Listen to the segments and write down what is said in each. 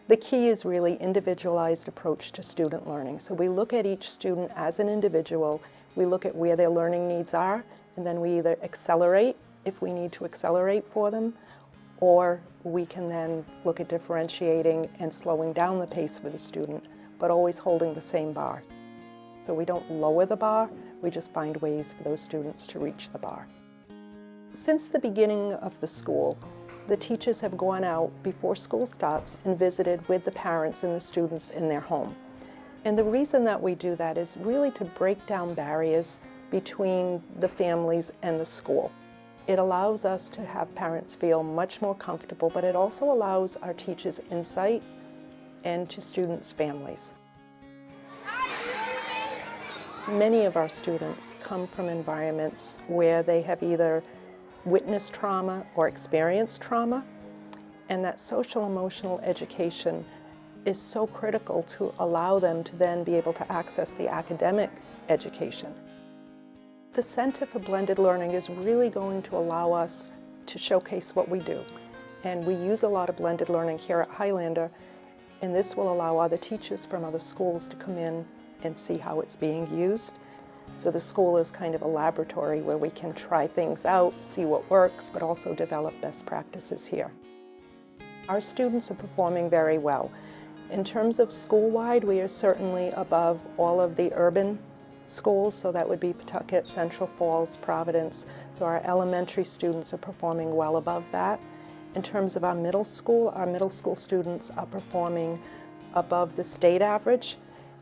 The key is really individualized approach to student learning. So we look at each student as an individual, we look at where their learning needs are, and then we either accelerate if we need to accelerate for them, or we can then look at differentiating and slowing down the pace for the student, but always holding the same bar. So we don't lower the bar, we just find ways for those students to reach the bar. Since the beginning of the school, the teachers have gone out before school starts and visited with the parents and the students in their home. And the reason that we do that is really to break down barriers between the families and the school. It allows us to have parents feel much more comfortable, but it also allows our teachers insight into students' families. Many of our students come from environments where they have either witnessed trauma or experienced trauma, and that social emotional education is so critical to allow them to then be able to access the academic education. The Center for Blended Learning is really going to allow us to showcase what we do, and we use a lot of blended learning here at Highlander, and this will allow other teachers from other schools to come in and see how it's being used. So the school is kind of a laboratory where we can try things out, see what works, but also develop best practices here. Our students are performing very well. In terms of school-wide, we are certainly above all of the urban schools, so that would be Pawtucket, Central Falls, Providence. So our elementary students are performing well above that. In terms of our middle school students are performing above the state average.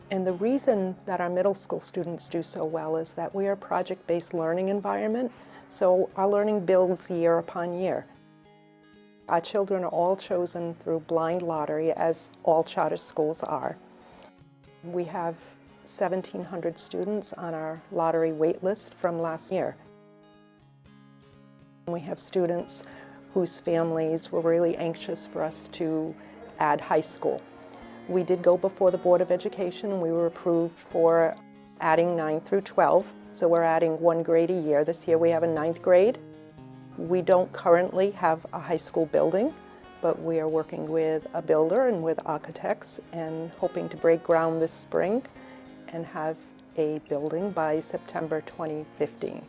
And the reason that our middle school students do so well is that we are a project-based learning environment, so our learning builds year upon year. Our children are all chosen through blind lottery, as all charter schools are. We have 1,700 students on our lottery wait list from last year. We have students whose families were really anxious for us to add high school. We did go before the Board of Education and we were approved for adding 9 through 12. So we're adding 1 grade a year. This year we have a 9th grade. We don't currently have a high school building, but we are working with a builder and with architects and hoping to break ground this spring and have a building by September 2015.